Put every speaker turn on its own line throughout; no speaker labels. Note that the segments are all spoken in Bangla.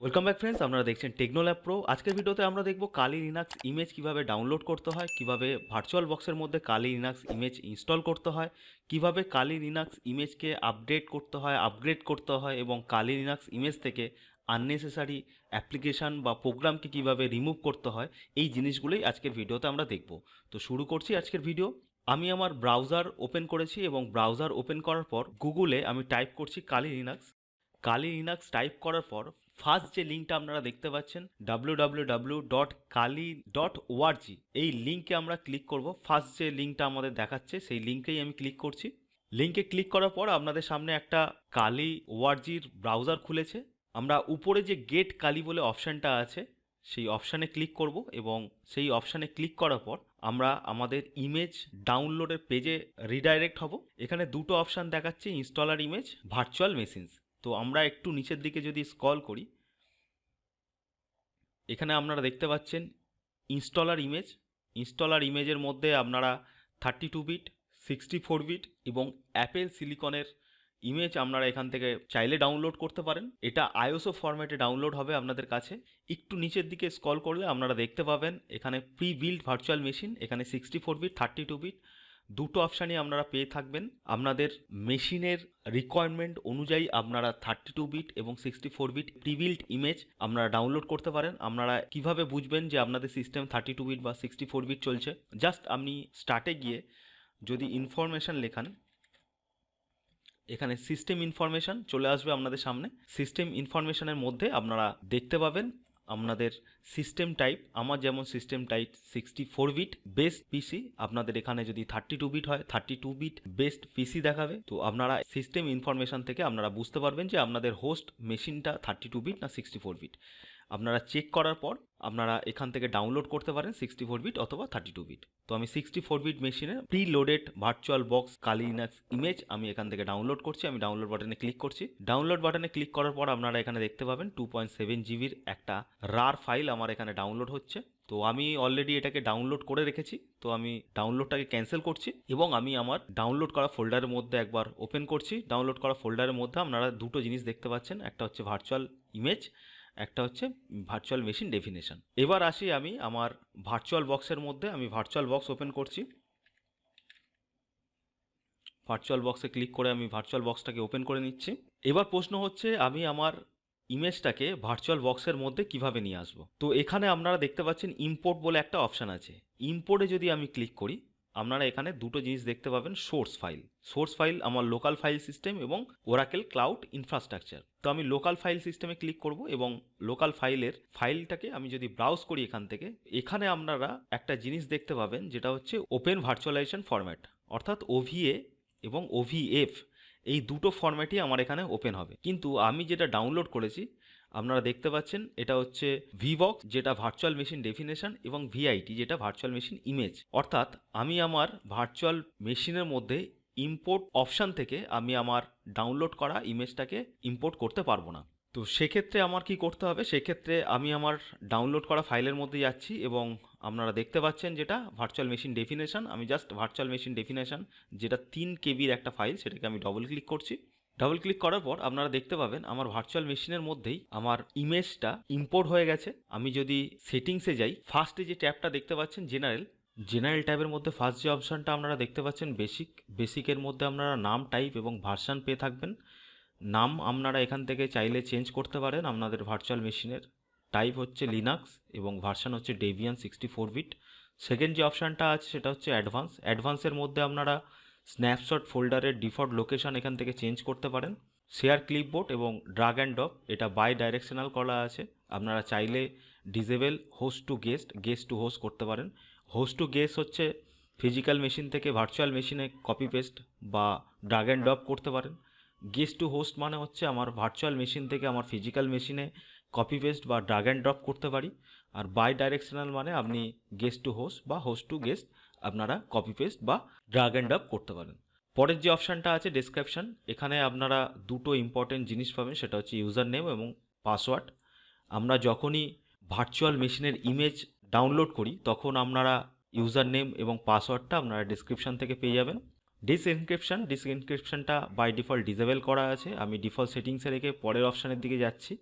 ওয়েলকাম ব্যাক ফ্রেন্ডস, আপনারা দেখছেন টেকনো ল্যাব প্রো। আজকের ভিডিওতে আমরা দেখব কালি লিনাক্স ইমেজ কিভাবে ডাউনলোড করতে হয়, কিভাবে ভার্চুয়াল বক্সের মধ্যে কালি লিনাক্স ইমেজ ইনস্টল করতে হয়, কিভাবে কালি লিনাক্স ইমেজকে আপডেট করতে হয়, আপগ্রেড করতে হয় এবং কালি লিনাক্স ইমেজ থেকে আননেসেসারি অ্যাপ্লিকেশান বা প্রোগ্রামকে কিভাবে রিমুভ করতে হয়। এই জিনিসগুলোই আজকের ভিডিওতে আমরা দেখব। তো শুরু করছি আজকের ভিডিও। আমি আমার ব্রাউজার ওপেন করেছি এবং ব্রাউজার ওপেন করার পর গুগলে আমি টাইপ করছি কালি লিনাক্স। কালি লিনাক্স টাইপ করার পর ফার্স্ট যে লিঙ্কটা আপনারা দেখতে পাচ্ছেন www.kali.org, এই লিঙ্কে আমরা ক্লিক করব। ফার্স্ট যে লিঙ্কটা আমাদের দেখাচ্ছে সেই লিঙ্কেই আমি ক্লিক করছি। লিঙ্কে ক্লিক করার পর আপনাদের সামনে একটা কালি ওআরজির ব্রাউজার খুলেছে। আমরা উপরে যে গেট কালি বলে অপশানটা আছে সেই অপশানে ক্লিক করব এবং সেই অপশানে ক্লিক করার পর আমরা আমাদের ইমেজ ডাউনলোডের পেজে রিডাইরেক্ট হব। এখানে দুটো অপশান দেখাচ্ছে, ইনস্টলার ইমেজ, ভার্চুয়াল মেশিনস। তো আমরা একটু নিচের দিকে যদি স্ক্রল করি, এখানে আপনারা দেখতে পাচ্ছেন ইনস্টলার ইমেজের মধ্যে আপনারা 32 বিট, 64 বিট এবং অ্যাপেল সিলিকনের ইমেজ আপনারা এখান থেকে চাইলে ডাউনলোড করতে পারেন। এটা আইএসও ফরম্যাটে ডাউনলোড হবে আপনাদের কাছে। একটু নিচের দিকে স্ক্রল করলে আপনারা দেখতে পাবেন এখানে প্রি বিল্ড ভার্চুয়াল মেশিন, এখানে 64 বিট, 32 বিট দুটো অপশানই আপনারা পেয়ে থাকবেন। আপনাদের মেশিনের রিকোয়ারমেন্ট অনুযায়ী আপনারা 32 বিট এবং 64 বিট প্রিবিল্ট ইমেজ আপনারা ডাউনলোড করতে পারেন। আপনারা কিভাবে বুঝবেন যে আপনাদের সিস্টেম 32 বিট বা 64 বিট চলছে? জাস্ট আপনি স্টার্টে গিয়ে যদি ইনফরমেশান লেখান, এখানে সিস্টেম ইনফরমেশান চলে আসবে আপনাদের সামনে। সিস্টেম ইনফরমেশানের মধ্যে আপনারা দেখতে পাবেন আপনাদের সিস্টেম টাইপ। আমার যেমন সিস্টেম টাইপ 64 বিট বেস্ট পিসি, আপনাদের এখানে যদি 32 বিট হয় 32 বিট বেস্ট পিসি দেখাবে। তো আপনারা সিস্টেম ইনফরমেশান থেকে আপনারা বুঝতে পারবেন যে আপনাদের হোস্ট মেশিনটা 32 বিট না 64 বিট। আপনারা চেক করার পর আপনারা এখান থেকে ডাউনলোড করতে পারেন 64 বিট অথবা 32 বিট। তো আমি 64 বিট মেশিনে প্রি লোডেড ভার্চুয়াল বক্স কালি লিনাক্স ইমেজ আমি এখান থেকে ডাউনলোড করছি। আমি ডাউনলোড বাটনে ক্লিক করছি। ডাউনলোড বাটনে ক্লিক করার পর আপনারা এখানে দেখতে পাবেন 2.7 জিবির একটা রার ফাইল আমার এখানে ডাউনলোড হচ্ছে। তো আমি অলরেডি এটাকে ডাউনলোড করে রেখেছি, তো আমি ডাউনলোডটাকে ক্যান্সেল করছি এবং আমি আমার ডাউনলোড করা ফোল্ডারের মধ্যে একবার ওপেন করছি। ডাউনলোড করা ফোল্ডারের মধ্যে আপনারা দুটো জিনিস দেখতে পাচ্ছেন, একটা হচ্ছে ভার্চুয়াল ইমেজ, একটা হচ্ছে ভার্চুয়াল মেশিন ডেফিনেশন। এবার আসি আমি আমার ভার্চুয়াল বক্সের মধ্যে। আমি ভার্চুয়াল বক্স ওপেন করছি। ভার্চুয়াল বক্সে ক্লিক করে আমি ভার্চুয়াল বক্সটাকে ওপেন করে নিচ্ছি। এবার প্রশ্ন হচ্ছে আমি আমার ইমেজটাকে ভার্চুয়াল বক্সের মধ্যে কিভাবে নিয়ে আসবো। তো এখানে আপনারা দেখতে পাচ্ছেন ইম্পোর্ট বলে একটা অপশান আছে। ইম্পোর্টে যদি আমি ক্লিক করি, আপনারা এখানে দুটো জিনিস দেখতে পাবেন, সোর্স ফাইল আমার লোকাল ফাইল সিস্টেম এবং ওরাকেল ক্লাউড ইনফ্রাস্ট্রাকচার। তো আমি লোকাল ফাইল সিস্টেমে ক্লিক করব এবং লোকাল ফাইলটাকে আমি যদি ব্রাউজ করি এখান থেকে, এখানে আপনারা একটা জিনিস দেখতে পাবেন যেটা হচ্ছে ওপেন ভার্চুয়ালাইজেশন ফরম্যাট, অর্থাৎ ওভিএ এবং ওভিএফ, এই দুটো ফরম্যাটই আমার এখানে ওপেন হবে। কিন্তু আমি যেটা ডাউনলোড করেছি আপনারা দেখতে পাচ্ছেন এটা হচ্ছে ভিবক্স, যেটা ভার্চুয়াল মেশিন ডেফিনেশন, এবং ভিআইটি, যেটা ভার্চুয়াল মেশিন ইমেজ। অর্থাৎ আমি আমার ভার্চুয়াল মেশিনের মধ্যে ইম্পোর্ট অপশান থেকে আমি আমার ডাউনলোড করা ইমেজটাকে ইম্পোর্ট করতে পারবো না। তো সেক্ষেত্রে আমার কি করতে হবে? সেক্ষেত্রে আমি আমার ডাউনলোড করা ফাইলের মধ্যে যাচ্ছি এবং আপনারা দেখতে পাচ্ছেন যেটা ভার্চুয়াল মেশিন ডেফিনেশন। আমি জাস্ট ভার্চুয়াল মেশিন ডেফিনেশন, যেটা 3 কেবির একটা ফাইল, সেটাকে আমি ডবল ক্লিক করছি। ডবল ক্লিক করার পর আপনারা দেখতে পাবেন আমার ভার্চুয়াল মেশিনের মধ্যেই আমার ইমেজটা ইম্পোর্ট হয়ে গেছে। আমি যদি সেটিংসে যাই, ফার্স্টে যে ট্যাবটা দেখতে পাচ্ছেন জেনারেল ট্যাবের মধ্যে ফার্স্ট যে অপশানটা আপনারা দেখতে পাচ্ছেন বেসিকের মধ্যে আপনারা নাম, টাইপ এবং ভার্সন পেয়ে থাকবেন। নাম আপনারা এখান থেকে চাইলে চেঞ্জ করতে পারেন আপনাদের ভার্চুয়াল মেশিনের। টাইপ হচ্ছে লিনাক্স এবং ভার্সন হচ্ছে ডেবিয়ান 64 বিট। সেকেন্ড যে অপশানটা আছে সেটা হচ্ছে অ্যাডভান্সের মধ্যে আপনারা স্ন্যাপশট ফোল্ডারের ডিফল্ট লোকেশন এখান থেকে চেঞ্জ করতে পারেন। শেয়ার ক্লিপবোর্ড এবং ড্রাগ অ্যান্ড ড্রপ, এটা বাই ডাইরেকশনাল করা আছে। আপনারা চাইলে disable host to guest two host করতে পারেন। হোস্ট টু গেস্ট হচ্ছে ফিজিক্যাল মেশিন থেকে ভার্চুয়াল মেশিনে কপি পেস্ট বা ড্রাগ অ্যান্ড ড্রপ করতে পারেন। গেস্ট টু হোস্ট মানে হচ্ছে আমার ভার্চুয়াল মেশিন থেকে আমার ফিজিক্যাল মেশিনে কপি পেস্ট বা ড্রাগ অ্যান্ড ড্রপ করতে পারি। আর বাই ডাইরেকশনাল মানে আপনি গেস্ট টু হোস্ট বা হোস্ট টু গেস্ট আপনারা কপি পেস্ট বা ড্রাগ অ্যান্ড ড্রপ করতে পারেন। পরের যে অপশানটা আছে ডেসক্রিপশন, এখানে আপনারা দুটো ইম্পর্টেন্ট জিনিস পাবেন, সেটা হচ্ছে ইউজার নেম এবং পাসওয়ার্ড। আমরা যখনই ভার্চুয়াল মেশিনের ইমেজ ডাউনলোড করি তখন আপনারা ইউজার নেম এবং পাসওয়ার্ডটা আপনারা ডেসক্রিপশন থেকে পেয়ে যাবেন। ডিসএনক্রিপশনটা বাই ডিফল্ট ডিসেবল করা আছে। আমি ডিফল্ট সেটিংসে রেখে পরের অপশানের দিকে যাচ্ছি।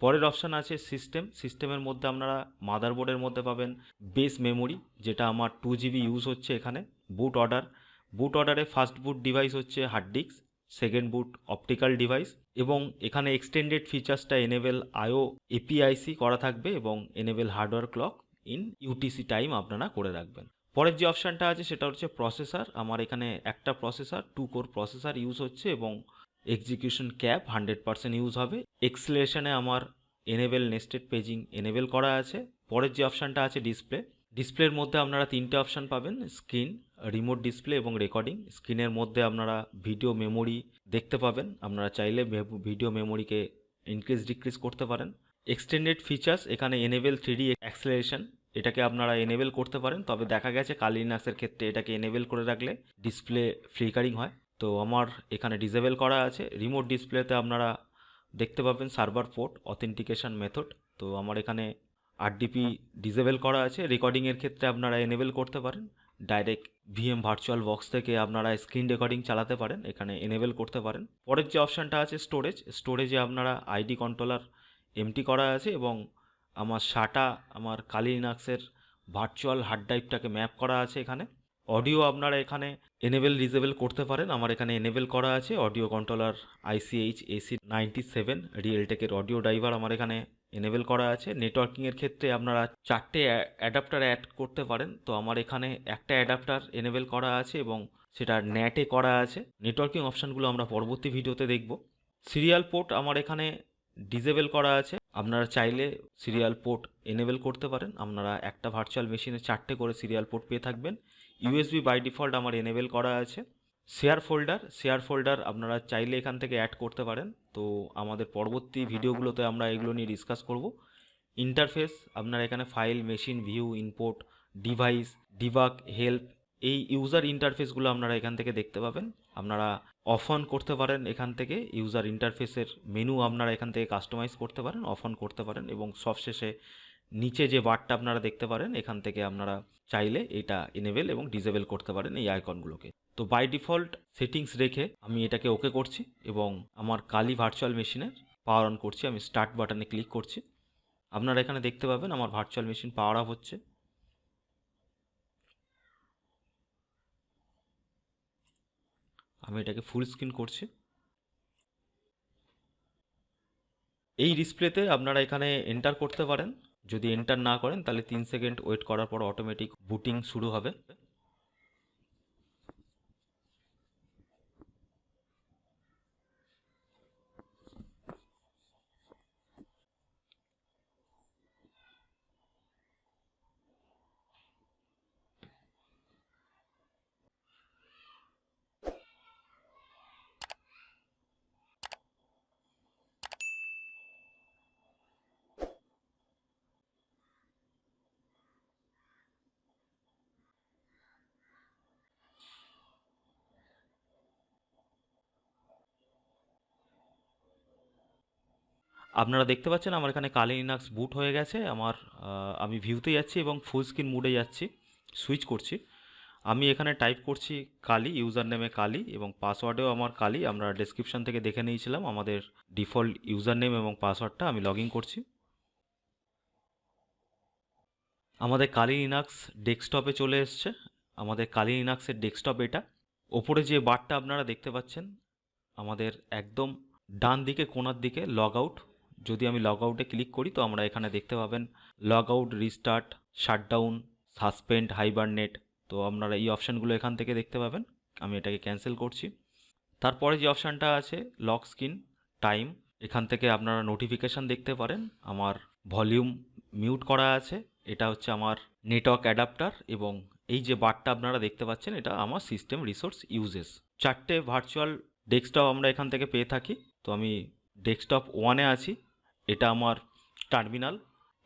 পরের অপশান আছে সিস্টেম। সিস্টেমের মধ্যে আপনারা মাদারবোর্ডের মধ্যে পাবেন বেস মেমোরি, যেটা আমার 2 GB ইউজ হচ্ছে এখানে। বুট অর্ডার, বুট অর্ডারে ফার্স্ট বুট ডিভাইস হচ্ছে হার্ড ডিস্ক, সেকেন্ড বুট অপটিক্যাল ডিভাইস, এবং এখানে এক্সটেন্ডেড ফিচার্সটা এনেবেল আইও এপিআইসি করা থাকবে এবং enable hardware clock in UTC time আপনারা করে রাখবেন। পরের যে অপশানটা আছে সেটা হচ্ছে প্রসেসর। আমার এখানে একটা প্রসেসর 2 কোর প্রসেসর ইউজ হচ্ছে এবং এক্সিকিউশন ক্যাপ 100% ইউজ হবে। এক্সিলেশনে আমার এনেবেল নেস্টেড পেজিং এনেবেল করা আছে। পরের যে অপশানটা আছে ডিসপ্লে, ডিসপ্লের মধ্যে আপনারা 3টে অপশান পাবেন, স্ক্রিন, রিমোট ডিসপ্লে এবং রেকর্ডিং। স্ক্রিনের মধ্যে আপনারা ভিডিও মেমোরি দেখতে পাবেন, আপনারা চাইলে ভিডিও মেমোরিকে ইনক্রিজ ডিক্রিজ করতে পারেন। এক্সটেন্ডেড ফিচার্স, এখানে এনেবেল 3D অ্যাক্সেলারেশন, এটাকে আপনারা এনেবেল করতে পারেন, তবে দেখা গেছে কালি লিনাক্সের ক্ষেত্রে এটাকে এনেবেল করে রাখলে ডিসপ্লে ফ্লিকারিং হয়, তো আমার এখানে ডিসেবল করা আছে। রিমোট ডিসপ্লেতে আপনারা দেখতে পাবেন সার্ভার পোর্ট অথেন্টিকেশন মেথড, তো আমার এখানে আরডিপি ডিসেবল করা আছে। রেকর্ডিংয়ের ক্ষেত্রে আপনারা এনেবেল করতে পারেন, ডাইরেক্ট ভিএম ভার্চুয়াল বক্স থেকে আপনারা স্ক্রিন রেকর্ডিং চালাতে পারেন, এখানে এনেবেল করতে পারেন। পরের যে অপশানটা আছে স্টোরেজ, স্টোরেজে আপনারা আইডি কন্ট্রোলার এমটি করা আছে এবং আমার সাটা আমার কালি লিনাক্সের ভার্চুয়াল হার্ড ড্রাইভটাকে ম্যাপ করা আছে এখানে। অডিও আপনারা এখানে এনেবেল ডিসেবল করতে পারেন, আমার এখানে এনেবেল করা আছে। অডিও কন্ট্রোলার ICH AC97 রিয়েলটেকের অডিও ড্রাইভার আমার এখানে এনেবেল করা আছে। নেটওয়ার্কিংয়ের ক্ষেত্রে আপনারা 4টে অ্যাডাপ্টার অ্যাড করতে পারেন, তো আমার এখানে একটা অ্যাডাপ্টার এনেবেল করা আছে এবং সেটা ন্যাটে করা আছে। নেটওয়ার্কিং অপশানগুলো আমরা পরবর্তী ভিডিওতে দেখব। সিরিয়াল পোর্ট আমার এখানে ডিসেবল করা আছে, আপনারা চাইলে সিরিয়াল পোর্ট এনেবেল করতে পারেন। আপনারা একটা ভার্চুয়াল মেশিনে 4টে করে সিরিয়াল পোর্ট পেয়ে থাকবেন। ইউএসবি বাই ডিফল্ট আমার এনেবেল করা আছে। শেয়ার ফোল্ডার, শেয়ার ফোল্ডার আপনারা চাইলে এখান থেকে অ্যাড করতে পারেন, তো আমাদের পরবর্তী ভিডিওগুলোতে আমরা এগুলো নিয়ে ডিসকাস করব। ইন্টারফেস, আপনারা এখানে file, machine, view, import, device, debug, help, এই ইউজার ইন্টারফেসগুলো আপনারা এখান থেকে দেখতে পাবেন। আপনারা অফ অন করতে পারেন এখান থেকে, ইউজার ইন্টারফেসের মেনু আপনারা এখান থেকে কাস্টমাইজ করতে পারেন, অফ অন করতে পারেন, এবং সবশেষে নিচে যে বারটা আপনারা দেখতে পারেন এখান থেকে আপনারা চাইলে এটা এনেবেল এবং ডিসেবল করতে পারেন এই আইকনগুলোকে। তো বাই ডিফল্ট সেটিংস রেখে আমি এটাকে ওকে করছি এবং আমার কালি ভার্চুয়াল মেশিনে পাওয়ার অন করছি। আমি স্টার্ট বাটনে ক্লিক করছি, আপনারা এখানে দেখতে পাবেন আমার ভার্চুয়াল মেশিন পাওয়ার অফ হচ্ছে। আমি এটাকে ফুল স্ক্রিন করছি। এই ডিসপ্লেতে আপনারা এখানে এন্টার করতে পারেন, যদি এন্টার না করেন তাহলে 3 সেকেন্ড ওয়েট করার পর অটোমেটিক বুটিং শুরু হবে। আপনারা দেখতে পাচ্ছেন আমার এখানে কালি লিনাক্স বুট হয়ে গেছে। আমি ভিউতে যাচ্ছি এবং ফুল স্ক্রিন মুডে যাচ্ছি, সুইচ করছি। আমি এখানে টাইপ করছি কালি, ইউজার নেমে কালি এবং পাসওয়ার্ডেও আমার কালি। আমরা ডেসক্রিপশন থেকে দেখে নিয়েছিলাম আমাদের ডিফল্ট ইউজার নেম এবং পাসওয়ার্ডটা। আমি লগ ইন করছি। আমাদের কালি লিনাক্স ডেস্কটপে চলে এসছে। আমাদের কালি লিনাক্সের ডেস্কটপ এটা। ওপরে যে বারটা আপনারা দেখতে পাচ্ছেন আমাদের একদম ডান দিকে কোণার দিকে লগ আউট, যদি আমি লগ আউটে ক্লিক করি তো আমরা এখানে দেখতে পাবেন log out, restart, shutdown, suspend, hibernate, তো আপনারা এই অপশানগুলো এখান থেকে দেখতে পাবেন। আমি এটাকে ক্যান্সেল করছি। তারপরে যে অপশানটা আছে লক স্ক্রিন টাইম, এখান থেকে আপনারা নোটিফিকেশান দেখতে পারেন। আমার ভলিউম মিউট করা আছে, এটা হচ্ছে আমার নেটওয়ার্ক অ্যাডাপ্টার, এবং এই যে বারটা আপনারা দেখতে পাচ্ছেন এটা আমার সিস্টেম রিসোর্স ইউজেস। 4টে ভার্চুয়াল ডেস্কটপ আমরা এখান থেকে পেয়ে থাকি। তো আমি ডেস্কটপ 1-এ আছি, এটা আমার টার্মিনাল,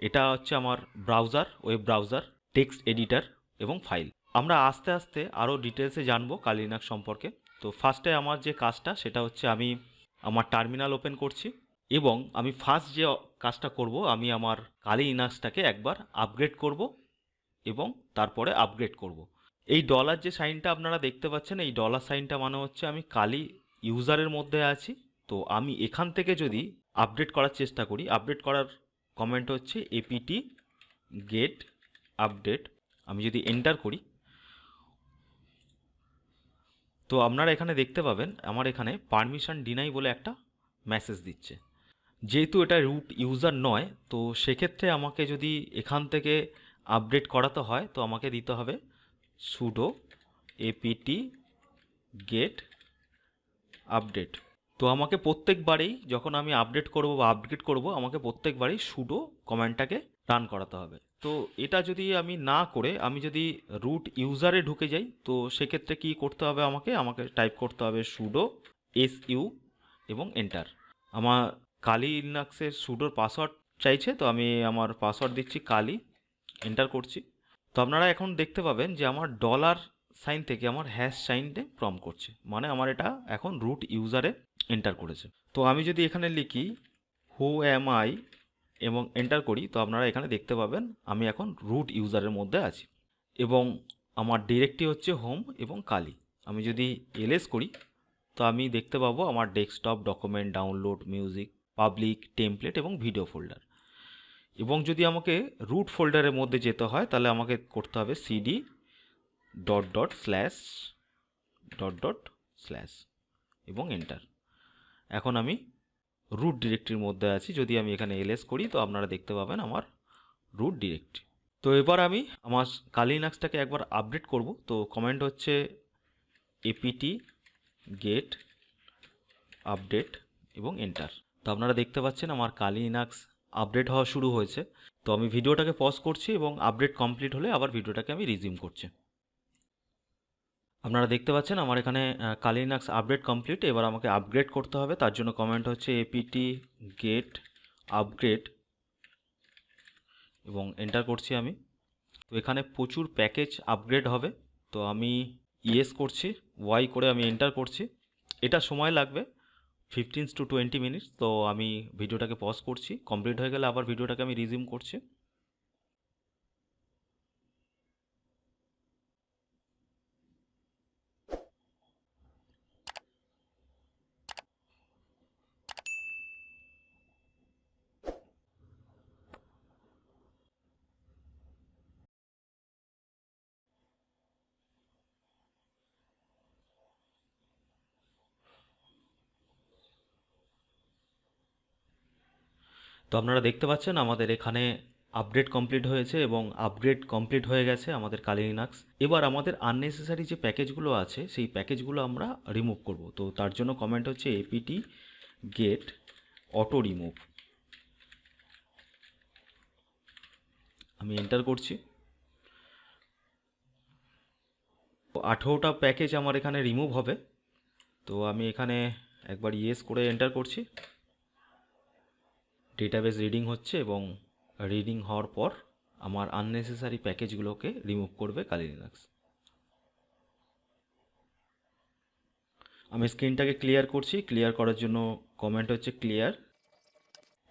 এটা হচ্ছে আমার browser, web browser, text editor এবং ফাইল। আমরা আস্তে আস্তে আরও ডিটেলসে জানবো কালি লিনাক্স সম্পর্কে। তো ফার্স্টে আমার যে কাজটা সেটা হচ্ছে আমি আমার টার্মিনাল ওপেন করছি এবং আমি ফার্স্ট যে কাজটা করব আমি আমার কালি লিনাক্সটাকে একবার আপগ্রেড করব এবং তারপরে আপগ্রেড করব। এই ডলার যে সাইনটা আপনারা দেখতে পাচ্ছেন, এই ডলার সাইনটা মানে হচ্ছে আমি কালি ইউজারের মধ্যে আছি। তো আমি এখান থেকে যদি আপডেট করার চেষ্টা করি। আপডেট করার কমেন্ট হচ্ছে apt get আপডেট। আমি যদি এন্টার করি তো আপনারা এখানে দেখতে পাবেন আমার এখানে পারমিশন ডিনাই বলে একটা মেসেজ দিচ্ছে। যেহেতু এটা রুট ইউজার নয়, তো সেক্ষেত্রে আমাকে যদি এখান থেকে আপডেট করাতে হয় তো আমাকে দিতে হবে sudo apt get আপডেট। তো আমাকে প্রত্যেকবারেই যখন আমি আপডেট করব বা আপগ্রেড করব আমাকে প্রত্যেকবারেই sudo কমান্ডটাকে রান করাতে হবে। তো এটা যদি আমি না করে আমি যদি রুট ইউজারে ঢুকে যাই তো সেক্ষেত্রে কি করতে হবে, আমাকে টাইপ করতে হবে sudo su এবং এন্টার। আমার কালি লিনাক্সের সুডোর পাসওয়ার্ড চাইছে, তো আমি আমার পাসওয়ার্ড দিচ্ছি কালি, এন্টার করছি। তো আপনারা এখন দেখতে পাবেন যে আমার ডলার সাইন থেকে আমার হ্যাশ সাইনটে প্রম্পট করছে, মানে আমার এটা এখন রুট ইউজারে এন্টার করেছে। তো আমি যদি এখানে লিখি হু অ্যাম আই এবং এন্টার করি তো আপনারা এখানে দেখতে পাবেন আমি এখন রুট ইউজারের মধ্যে আছি এবং আমার ডিরেক্টরি হচ্ছে হোম এবং কালি। আমি যদি এলএস করি তো আমি দেখতে পাবো আমার desktop, document, download, music, public, template এবং ভিডিও ফোল্ডার। এবং যদি আমাকে রুট ফোল্ডারের মধ্যে যেতে হয় তাহলে আমাকে করতে হবে CD dot dot slash dot dot slash এবং এন্টার। এখন আমি রুট ডিরেক্টরির মধ্যে আছি। যদি আমি এখানে এলএস করি তো আপনারা দেখতে পাবেন আমার রুট ডিরেক্টরি। তো এবার আমি আমার কালি লিনাক্সটাকে একবার আপডেট করব। তো কমেন্ট হচ্ছে apt get আপডেট এবং এন্টার। তো আপনারা দেখতে পাচ্ছেন আমার কালি লিনাক্স আপডেট হওয়া শুরু হয়েছে। তো আমি ভিডিওটাকে পজ করছি এবং আপডেট কমপ্লিট হলে আবার ভিডিওটাকে আমি রিজিউম করছি। আপনারা দেখতে পাচ্ছেন আমার এখানে কালি লিনাক্স আপডেট কমপ্লিট। এবার আমাকে আপগ্রেড করতে হবে, তার জন্য কমেন্ট হচ্ছে apt get আপগ্রেড এবং এন্টার করছি আমি। তো এখানে প্রচুর প্যাকেজ আপগ্রেড হবে, তো আমি ইয়েস করছি, ওয়াই করে আমি এন্টার করছি। এটা সময় লাগবে 15 to 20 মিনিটস। তো আমি ভিডিওটাকে পজ করছি, কমপ্লিট হয়ে গেলে আবার ভিডিওটাকে আমি রিজিউম করছি। তো আপনারা দেখতে পাচ্ছেন আমাদের এখানে আপডেট কমপ্লিট হয়েছে এবং আপগ্রেড কমপ্লিট হয়ে গেছে আমাদের কালি লিনাক্স। এবার আমাদের আননেসেসারি যে প্যাকেজগুলো আছে সেই প্যাকেজগুলো আমরা রিমুভ করব। তো তার জন্য কমেন্ট হচ্ছে apt get অটো রিমুভ। আমি এন্টার করছি। 18টা প্যাকেজ আমার এখানে রিমুভ হবে। তো আমি এখানে একবার ইয়েস করে এন্টার করছি। ডেটাবেস রিডিং হচ্ছে এবং রিডিং হওয়ার পর আমার আননেসেসারি প্যাকেজগুলোকে রিমুভ করবে কালি লিনাক্স। আমি স্ক্রিনটাকে ক্লিয়ার করছি। ক্লিয়ার করার জন্য কমেন্ট হচ্ছে ক্লিয়ার।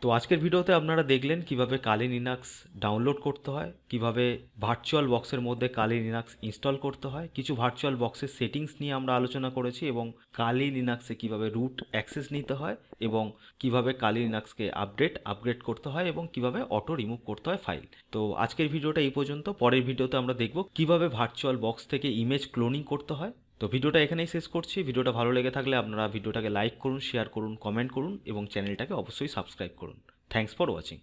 তো আজকের ভিডিওতে আপনারা দেখলেন কিভাবে কালি লিনাক্স ডাউনলোড করতে হয়, কিভাবে ভার্চুয়াল বক্সের মধ্যে কালি লিনাক্স ইনস্টল করতে হয়, কিছু ভার্চুয়াল বক্সের সেটিংস নিয়ে আমরা আলোচনা করেছি এবং কালি লিনাক্সে কিভাবে রুট অ্যাক্সেস নিতে হয় এবং কিভাবে কালি লিনাক্সকে আপগ্রেড করতে হয় এবং কিভাবে অটো রিমুভ করতে হয় ফাইল। তো আজকের ভিডিওটা এই পর্যন্ত। পরের ভিডিওতে আমরা দেখব কিভাবে ভার্চুয়াল বক্স থেকে ইমেজ ক্লোনিং করতে হয়। তো ভিডিওটা এখানেই শেষ করছি। ভিডিওটা ভালো লেগে থাকলে আপনারা ভিডিওটাকে লাইক করুন, শেয়ার করুন, কমেন্ট করুন এবং চ্যানেলটাকে অবশ্যই সাবস্ক্রাইব করুন। Thanks for watching.